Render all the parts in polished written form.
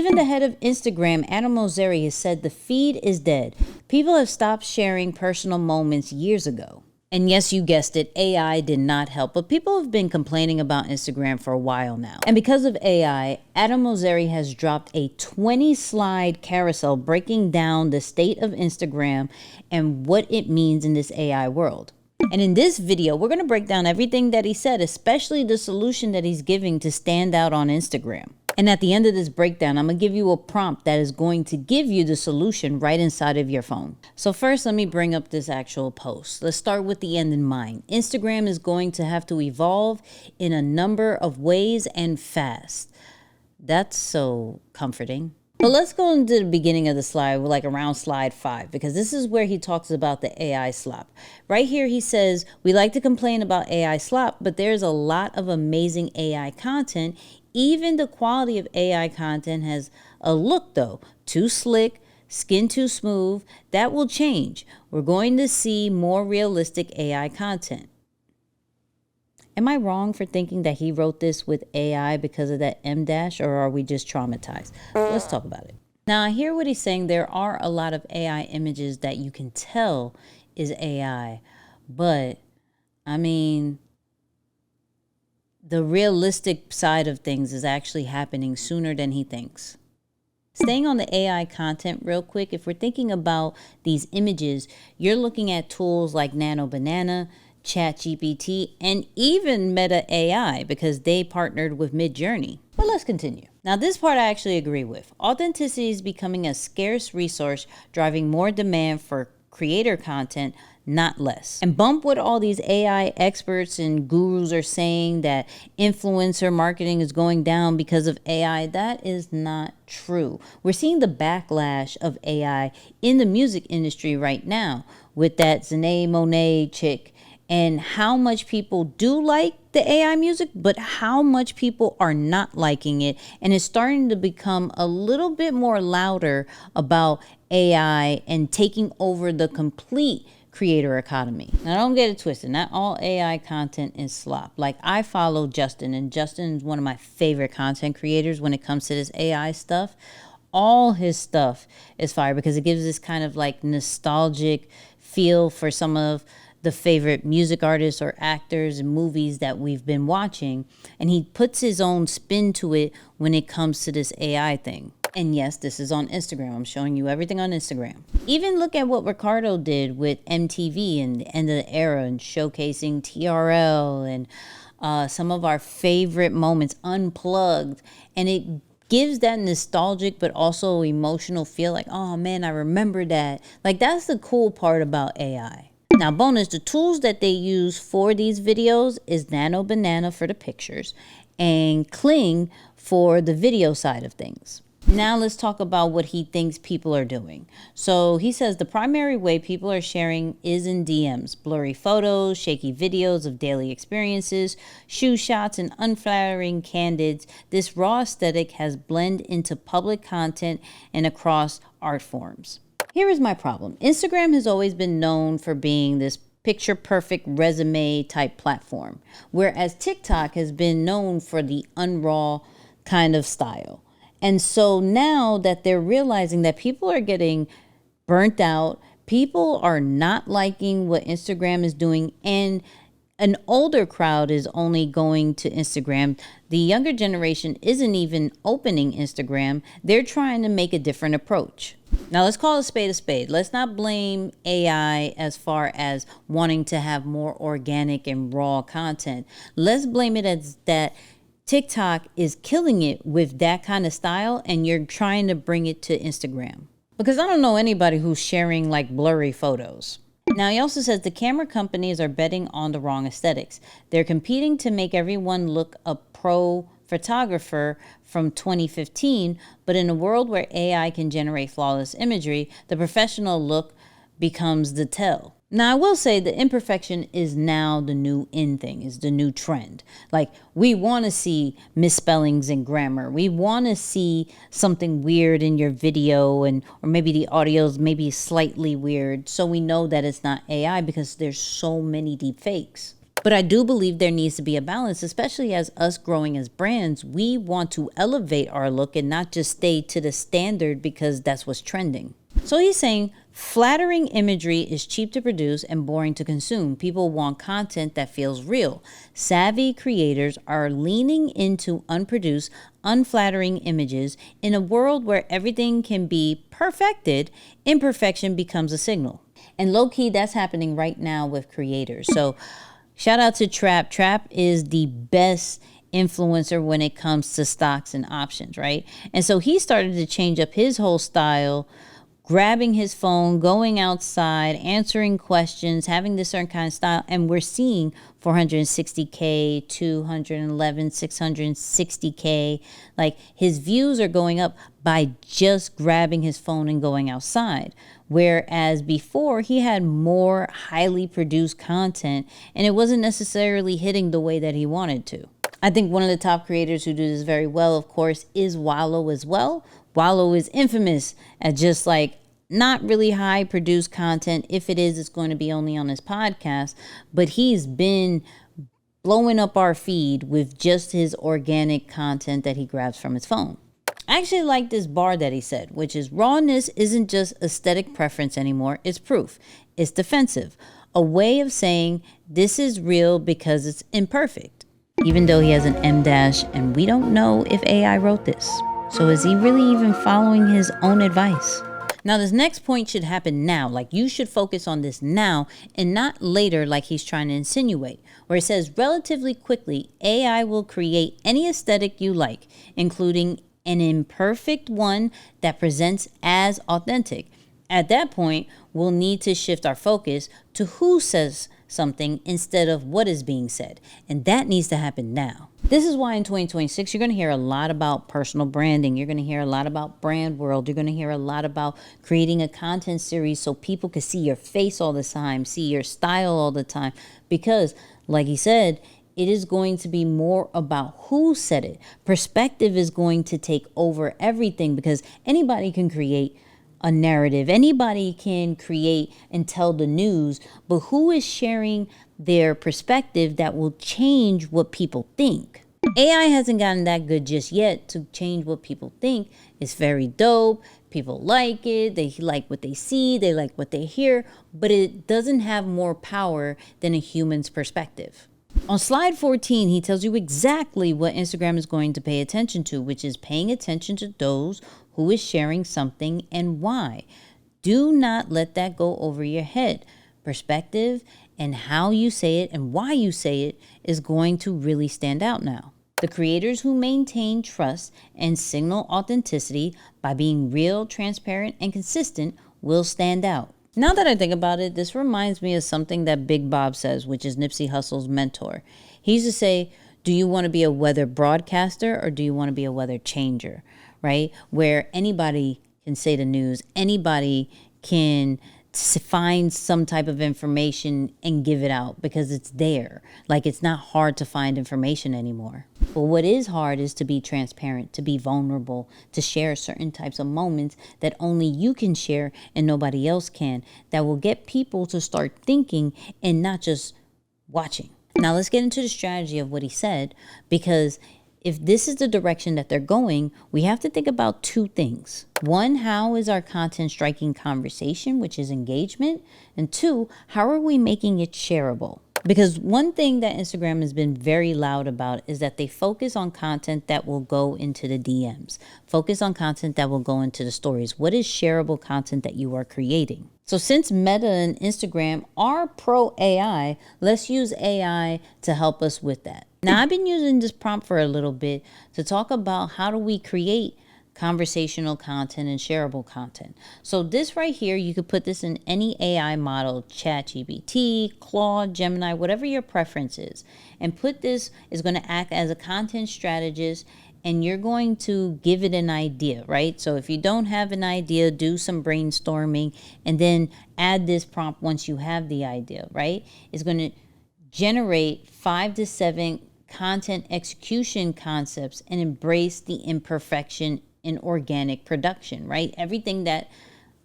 Even the head of Instagram, Adam Mosseri, has said the feed is dead. People have stopped sharing personal moments years ago. And yes, you guessed it, AI did not help, but people have been complaining about Instagram for a while now. And because of AI, Adam Mosseri has dropped a 20-slide carousel breaking down the state of Instagram and what it means in this AI world. And in this video, we're going to break down everything that he said, especially the solution that he's giving to stand out on Instagram. And at the end of this breakdown, I'm going to give you a prompt that is going to give you the solution right inside of your phone. So first, let me bring up this actual post. Let's start with the end in mind. Instagram is going to have to evolve in a number of ways and fast. That's so comforting. But let's go into the beginning of the slide, like around slide 5, because this is where he talks about the AI slop. Right here, he says, we like to complain about AI slop, but there's a lot of amazing AI content. Even the quality of AI content has a look, though, too slick, skin too smooth. That will change. We're going to see more realistic AI content. Am I wrong for thinking that he wrote this with AI because of that M dash, or are we just traumatized? Let's talk about it. Now, I hear what he's saying. There are a lot of AI images that you can tell is AI, but I mean, the realistic side of things is actually happening sooner than he thinks. Staying on the AI content real quick, if we're thinking about these images, you're looking at tools like Nano Banana, ChatGPT, and even Meta AI, because they partnered with Midjourney. But let's continue. Now, this part I actually agree with. Authenticity is becoming a scarce resource, driving more demand for creator content, not less. And bump what all these AI experts and gurus are saying, that influencer marketing is going down because of AI. That is not true. We're seeing the backlash of AI in the music industry right now with that Zane Monet chick, and how much people do like the AI music, but how much people are not liking it. And it's starting to become a little bit more louder about AI and taking over the complete creator economy. Now, don't get it twisted. Not all AI content is slop. Like, I follow Justin, and Justin is one of my favorite content creators when it comes to this AI stuff. All his stuff is fire because it gives this kind of like nostalgic feel for some of the favorite music artists or actors and movies that we've been watching. And he puts his own spin to it when it comes to this AI thing. And yes, this is on Instagram. I'm showing you everything on Instagram. Even look at what Ricardo did with MTV and the end of the era and showcasing TRL and some of our favorite moments unplugged. And it gives that nostalgic but also emotional feel, like, oh man, I remember that. Like, that's the cool part about AI. Now, bonus, the tools that they use for these videos is Nano Banana for the pictures and Kling for the video side of things. Now let's talk about what he thinks people are doing. So he says the primary way people are sharing is in DMs, blurry photos, shaky videos of daily experiences, shoe shots, and unflattering candids. This raw aesthetic has blended into public content and across art forms. Here is my problem. Instagram has always been known for being this picture perfect resume type platform, whereas TikTok has been known for the unraw kind of style. And so now that they're realizing that people are getting burnt out, people are not liking what Instagram is doing, and an older crowd is only going to Instagram. The younger generation isn't even opening Instagram. They're trying to make a different approach. Now, let's call a spade a spade. Let's not blame AI as far as wanting to have more organic and raw content. Let's blame it as that TikTok is killing it with that kind of style, and you're trying to bring it to Instagram. Because I don't know anybody who's sharing like blurry photos. Now, he also says the camera companies are betting on the wrong aesthetics. They're competing to make everyone look a pro photographer from 2015, but in a world where AI can generate flawless imagery, the professional look becomes the tell. Now, I will say the imperfection is now the new in thing, is the new trend. Like, we want to see misspellings in grammar. We want to see something weird in your video, or maybe the audio's maybe slightly weird, so we know that it's not AI because there's so many deep fakes. But I do believe there needs to be a balance, especially as us growing as brands. We want to elevate our look and not just stay to the standard because that's what's trending. So he's saying flattering imagery is cheap to produce and boring to consume. People want content that feels real. Savvy creators are leaning into unproduced, unflattering images. In a world where everything can be perfected, imperfection becomes a signal. And low key, that's happening right now with creators. So shout out to Trap. Trap is the best influencer when it comes to stocks and options, right? And so he started to change up his whole style, grabbing his phone, going outside, answering questions, having this certain kind of style. And we're seeing 460K, 211, 660K. Like his views are going up by just grabbing his phone and going outside. Whereas before he had more highly produced content and it wasn't necessarily hitting the way that he wanted to. I think one of the top creators who do this very well, of course, is Wallow as well. Wallow is infamous at just like not really high produced content. If it is, it's going to be only on his podcast. But he's been blowing up our feed with just his organic content that he grabs from his phone. I actually like this bar that he said, which is rawness isn't just aesthetic preference anymore. It's proof. It's defensive. A way of saying this is real because it's imperfect. Even though he has an M dash and we don't know if AI wrote this. So is he really even following his own advice? Now, this next point should happen now. Like you should focus on this now and not later like he's trying to insinuate. Where it says relatively quickly, AI will create any aesthetic you like, including an imperfect one that presents as authentic. At that point, we'll need to shift our focus to who says something instead of what is being said. And that needs to happen now. This is why in 2026, you're going to hear a lot about personal branding. You're going to hear a lot about brand world. You're going to hear a lot about creating a content series so people can see your face all the time, see your style all the time. Because like he said, it is going to be more about who said it. Perspective is going to take over everything because anybody can create a narrative. Anybody can create and tell the news, but who is sharing their perspective that will change what people think? AI hasn't gotten that good just yet to change what people think. It's very dope. People like it. They like what they see. They like what they hear, but it doesn't have more power than a human's perspective. On slide 14, he tells you exactly what Instagram is going to pay attention to, which is paying attention to those who is sharing something and why. Do not let that go over your head. Perspective and how you say it and why you say it is going to really stand out now. The creators who maintain trust and signal authenticity by being real, transparent, and consistent will stand out. Now that I think about it, this reminds me of something that Big Bob says, which is Nipsey Hussle's mentor. He used to say, do you want to be a weather broadcaster or do you want to be a weather changer, right? Where anybody can say the news, anybody can find some type of information and give it out because it's there. Like it's not hard to find information anymore. But what is hard is to be transparent, to be vulnerable, to share certain types of moments that only you can share and nobody else can, that will get people to start thinking and not just watching. Now let's get into the strategy of what he said, because if this is the direction that they're going, we have to think about two things. One, how is our content striking conversation, which is engagement? And two, how are we making it shareable? Because one thing that Instagram has been very loud about is that they focus on content that will go into the DMs. Focus on content that will go into the stories. What is shareable content that you are creating? So since Meta and Instagram are pro AI, let's use AI to help us with that. Now, I've been using this prompt for a little bit to talk about how do we create conversational content and shareable content. So this right here, you could put this in any AI model, ChatGPT, Claude, Gemini, whatever your preference is. And put this is going to act as a content strategist, and you're going to give it an idea, right? So if you don't have an idea, do some brainstorming and then add this prompt once you have the idea, right? It's going to generate 5 to 7 content execution concepts and embrace the imperfection in organic production, right? Everything that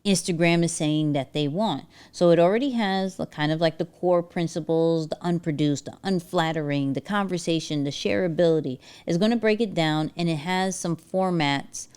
Instagram is saying that they want. So it already has kind of like the core principles, the unproduced, the unflattering, the conversation, the shareability. It's going to break it down, and it has some formats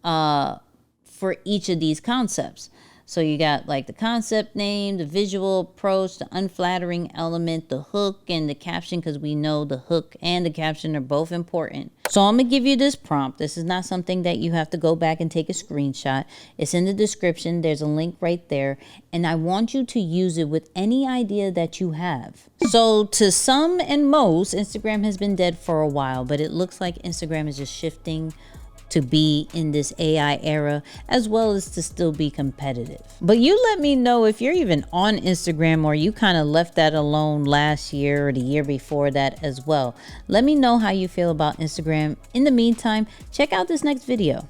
for each of these concepts. So you got like the concept name, the visual approach, the unflattering element, the hook, and the caption, because we know the hook and the caption are both important. So I'm going to give you this prompt. This is not something that you have to go back and take a screenshot. It's in the description. There's a link right there. And I want you to use it with any idea that you have. So to some and most, Instagram has been dead for a while, but it looks like Instagram is just shifting to be in this AI era, as well as to still be competitive. But you let me know if you're even on Instagram, or you kind of left that alone last year or the year before that as well. Let me know how you feel about Instagram. In the meantime, check out this next video.